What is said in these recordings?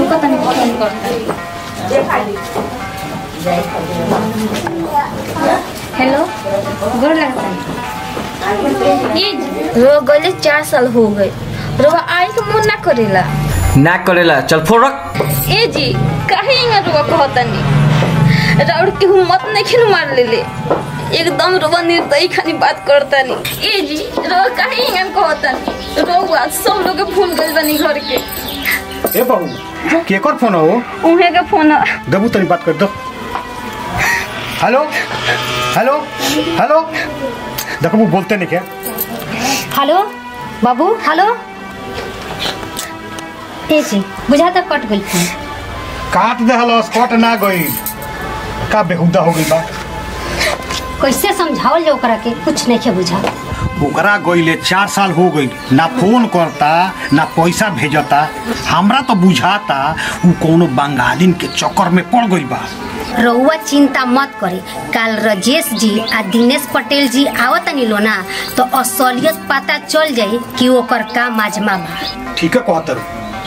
रुको तनी फोन करते। हेलो गोर लगता ये रो गले 4 साल हो गए। रोवा आई के मन ना करेला चल फोन रख। ए जी काहे इंगा रोवा कहतनी राउर के हिम्मत नहीं खिन मार लेले एकदम रोवा निर्दयी खानी बात करतनी। ए जी रोवा काहे इंगा कहतनी रोवा सब लोग भूल गइल बनी घर के। ए बहू केकर फोन हो? उहे के फोन दबू तनी बात कर दो। हेलो हेलो हेलो देखो वो बोलते नहीं क्या? हेलो बाबू हेलो। ए जी बुझा तक कट गई फोन। काट दे हलस कट ना गई का बेहुदा हो गई बा। कैसे समझावल जो ओकरा के कुछ नहीं के बुझा। ओकरा गईले 4 साल हो गई ना फोन करता ना पैसा भेजता। हमरा तो बुझाता वो कोनो बंगालिन के चक्कर में पड़ गई बा। रउआ चिंता मत करे काल राजेश जी आ दिनेश पटेल जी आवतनी लो ना तो असलियत पता चल जाए कि ओकर का माजमा बा। ठीक है कहतर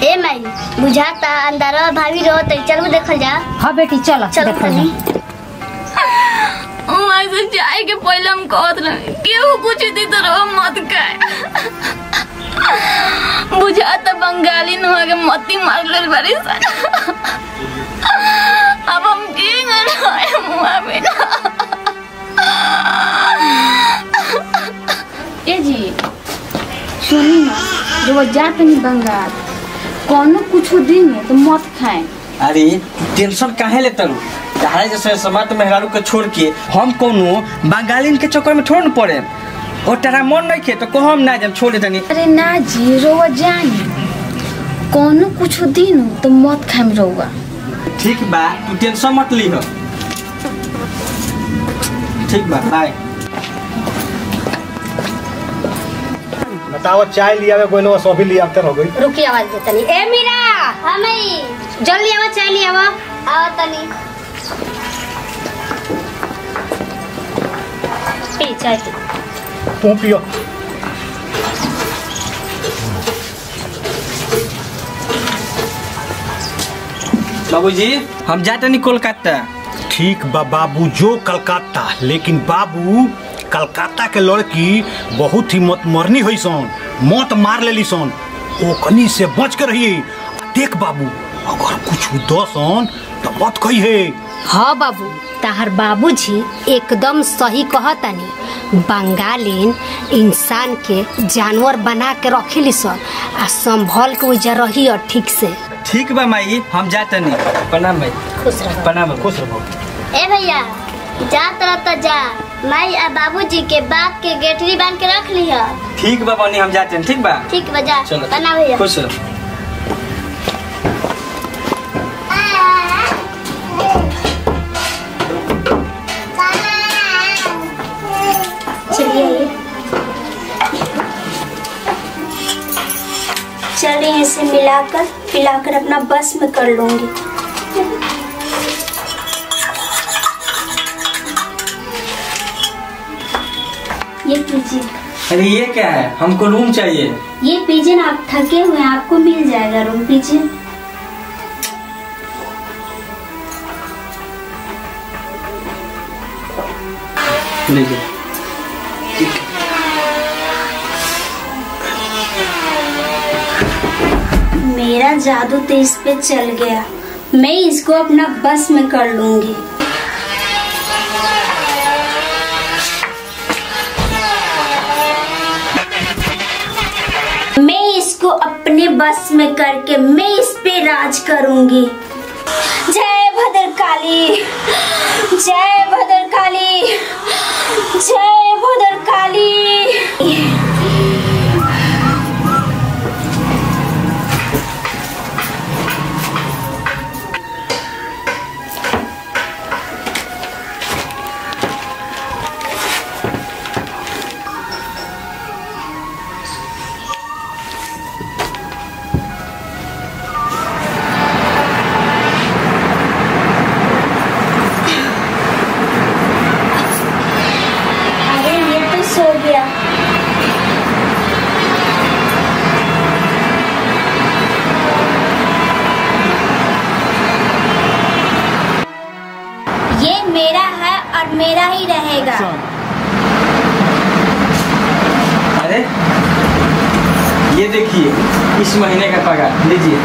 ए माई बुझाता अंदर भाभी रो त चल देखल जा। हां बेटी चल देखल जा। माई से जाए के पहले हम कहत रहे केहू कुछ दी तो रो मत खाए। बुझाता बंगाली नुआ के मती मार ले बड़ी सन। अब हम किंग रहे मुआ बिना। ए जी सुनी ना जो जात नहीं बंगाल कोनो कुछ दिन में तो मत खाए। अरे टेंशन काहे लेता रू? चाहे जैसे समाज मेहरारू के छोड़ के हम कोनो बंगालिन के चक्कर में थोड़ा न पड़े। और तेरा मन नहीं खे तो कहो हम ना जब छोड़ देनी। अरे ना जी रोवा जानी कोनो कुछ दिन तो मत खाए रोवा। ठीक बा तू टेंशन मत ली हो। ठीक बा बाय। बताओ चाय लिया वे कोई नो सभी लिया अंतर हो गई। रुकी आवाज दे तनी। ए मीरा हमें जल्दी आवा चाय ले आवा। आओ तनी पी चाय पी। तू पियो। बाबूजी हम जाते नहीं कोलकाता। ठीक बा बाबू जो कलकत्ता लेकिन बाबू कलकत्ता के लड़की बहुत ही मत मरनी हुई सन मत मार लेली सन ओकनी से बच के रहिए। देख बाबू अगर कुछ दो सन तो मत कहिए। हाँ बाबू ताहर बाबूजी एकदम सही कहतानी। बंगालिन इंसान के जानवर बना के रखेली सन आ संभल के उजा रही ठीक से। ठीक बा माई हम जाते नहीं। प्रणाम भाई। खुश रहो। प्रणाम खुश रहो। ए भैया जात रह जा माई आ बाबूजी के बात के गेटरी बांध के रख ली है। ठीक बा बनी हम जाते हैं। ठीक बा ठीक बा जा चलो बना भैया खुश रहो। चलिए इसे पिलाकर अपना बस में कर लूंगी। ये पीजिए। अरे ये क्या है? हमको रूम चाहिए। ये पीजिए ना आप थके हुए हैं आपको मिल जाएगा रूम पीजिए। लीजिए। मेरा जादू तो इस पे चल गया। मैं इसको अपना बस में कर लूंगी। मैं इसको अपने बस में करके मैं इस पे राज करूंगी। जय भद्रकाली जय भद्रकाली जय भद्रकाली। पगार मेरा ही रहेगा। अरे ये देखिए इस महीने का पगार लीजिए।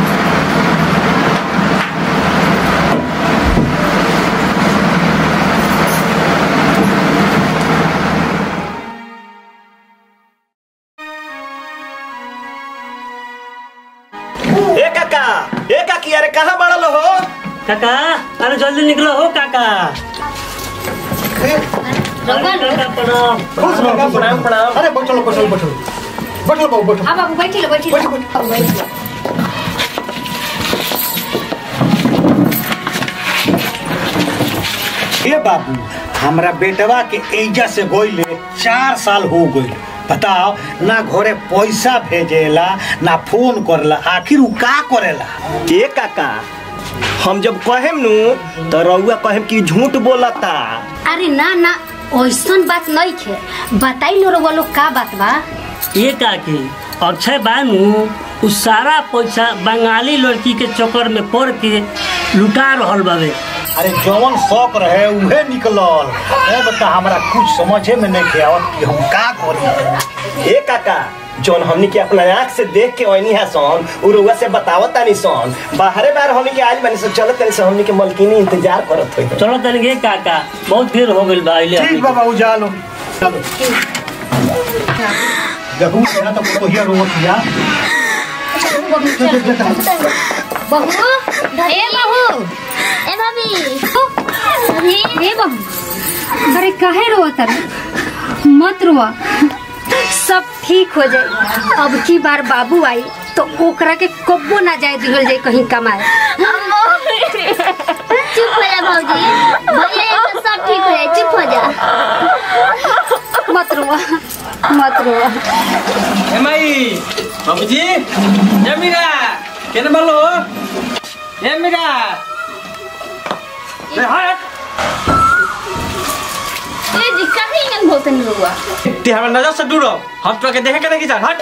ए काकी अरे कहाँ बड़ा लो हो? काका अरे जल्दी निकलो हो काका। प्रणाम प्रणाम। अरे बैठो बैठो बैठो बैठो बाबू बैठो। हाँ बाबू बैठी लो बैठी लो बैठी लो। ए बाबू हमरा बेटवा के एजा से गइले 4 साल हो गइल। बताओ ना घरे पैसा भेजेला ना फोन करला, आखिर उ का करेला? ए काका हम जब कहेम नु तो रउआ कहेम कि झूठ बोलता। अरे ना ना ओइसन बात नहीं खे, बताई लो रउआ लोग का बात बा। ये काकी अक्षय बानू उ सारा पैसा बंगाली लड़की के चक्कर में पड़ के लुटा रहल बावे। अरे जवन शौक रहे उहे निकलल। ए बता हमरा कुछ समझे में नहीं आवत कि हम का करी। ए काका जोन हमनी के अपना आँख से देख के ओइनी है सन उ रउआ से बतावत तानी सन। बाहरे बार हमनी के आज बनी से चलत तनी से हमनी के मलकिनी इंतजार करत होई। चलो तनी गे काका बहुत देर हो गइल बा आइले। ठीक बाबा उ जा लो चलो। देखू ना तो कोहिया रोवतिया। बहू ए बहू ए भाभी ए बहू अरे काहे रोवत मत रोवा, सब ठीक हो जाए। अब की बार बाबू आई तो ओकरा के कब्बो ना जाए दिहल जाए कहीं कमाए। चुप हो जा भौजी, भैया तो सब ठीक हो जाए, चुप हो जा। मत रोवा मत रोवा। ए माई बाबूजी ए मीरा केने बोलो ए मीरा ए हट ए जी काहे इंगन बोलतन रुआ? ते हमरा नजर से दूर रहो, हम तो के देखे के नहीं जा। हट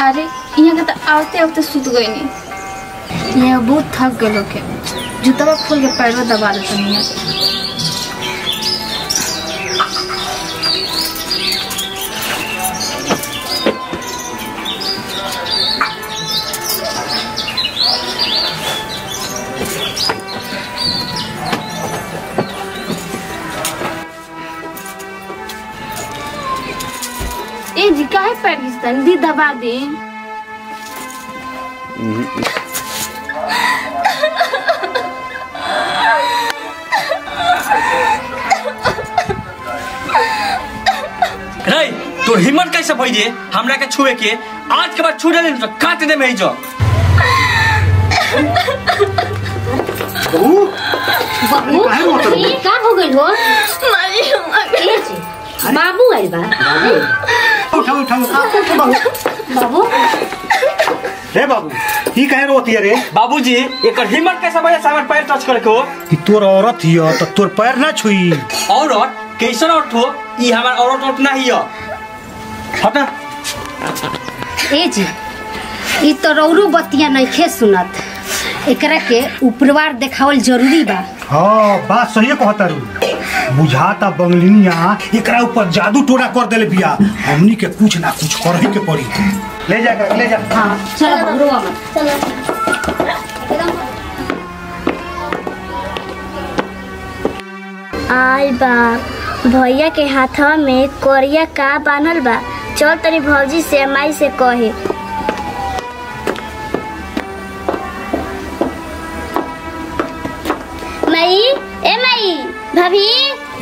अरे यहाँ के तो आते आते सुत गई नहीं। यहाँ बहुत थक गए लोग के जूता खोल के पैर में दबा देते हैं। ए जी काहे पैर घिसतन दी दबा दे। रे तोर हिम्मत कैसे भई जे हमरा के छुए के? आज के बाद छू दे तो काट दे में जो। बहू का हो गइल हो? बाबू आइल बा। उठाओ उठाओ बाबू रे बाबू ई काहे रोती है रे? बाबूजी एकर हिम्मत कैसे भई सामने पैर टच करे को? कि तोर औरत हिय तो तोर पैर ना छुई। औरत कैसन औरत हो? ई हमार औरत ना हिय। हटा ए जी ई तो रौरू बतिया नहीं खे सुनत, एकरा के उपरवार देखावल जरूरी बा। हाँ बात सही कहता रू। बुझाता बंगलिनिया एकरा ऊपर जादू टोना कर देले बिया। हमनी के कुछ ना कुछ करही के पड़ी। ले जा ले जा। हाँ चलो रोवा मत। चलो आई बाप भैया के हाथवा में कोरिया का बानल बा। चल तनी भौजी से माई से कहे। माई ए माई भाभी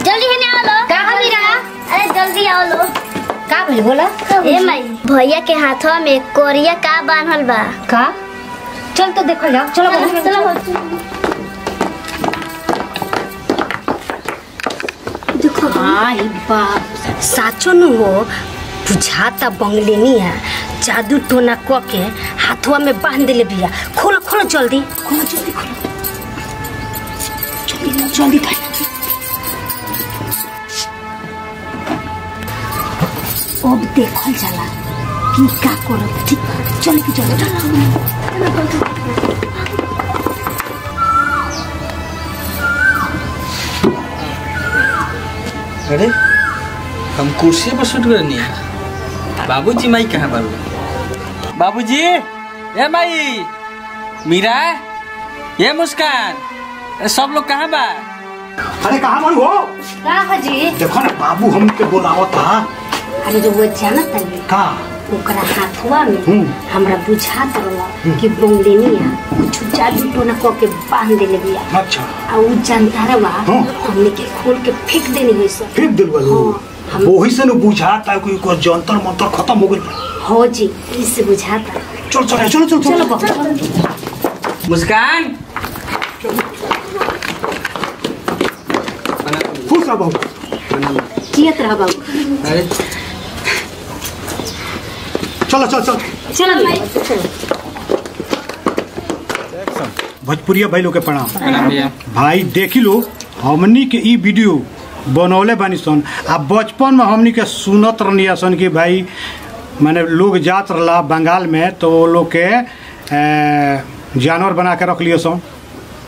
जल्दी है ना लो। कहाँ मीरा? अरे जल्दी आओ लो। का बोली बोला? ए माई भैया के हाथवा में कोरिया का बानल बा। का? चल तो देखो जाओ। चलो चलो चलो देखो। आई बाप साचो नु हो बुझाता बंगलिनिया जादू टोना क के हाथवा में बांध देले बिया। खोलो खोलो जल्दी, खोलो जल्दी, खोलो जल्दी जल्दी कर। अब देखल जाला कि का करब। ठीक बा, चल के चल। अरे हम कुर्सी पर शूट करनी है। बाबूजी माई कहाँ बाबू? बाबूजी, ए माई, मीरा, ये मुस्कान, सब लोग कहाँ बा? अरे कहाँ मरू हो? का हजी? देखो ना बाबू हमके बोलावत था। अरे जो वो जानत तनी का ओकरा हाथवा में हमरा बुझात रहला कि बंगलेनिया कुछ जादू टोना क के बांध देले बिया। अच्छा। आ उ जानता बा हमने के खोल के फेंक देनी होई सब। फेंक दिल वालो। वही से न बुझाता है कोई जंतर मंतर खत्म हो गइल। हो जी, इससे बुझाता। चल चल चलो चलो चलो बाबू। मुस्कान, खुश रह बाबू। कियत रह बाबू। अरे चलो चल चल चलो भोजपुरिया भाई लोग के प्रणाम। भाई देखी लो हमनी के ई वीडियो बनौले बानी सन। आ बचपन में हमनी के सुनत रहनी सन कि भाई माने लोग जात रहा बंगाल में तो वो लोग के जानवर बना के रख लियो सन।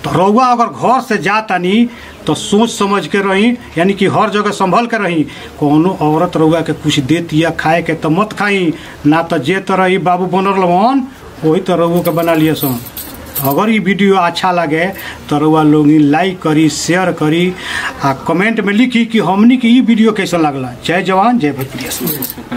तो रउआ अगर घर से जातानी तो सोच समझ के रही, यानी कि हर जगह संभल के रही। कोनो औरत रउआ के कुछ देती या खाए के तो मत खाई, ना तो जे तरह ही बाबू बनल रहन वही तो रउआ के बना लिया सन। अगर ये वीडियो अच्छा लगे तो रउआ लोग लाइक करी, शेयर करी, आ कमेंट में लिखी कि हमनी के ये वीडियो कैसा लगला। जय जवान जय भोजपुरिया।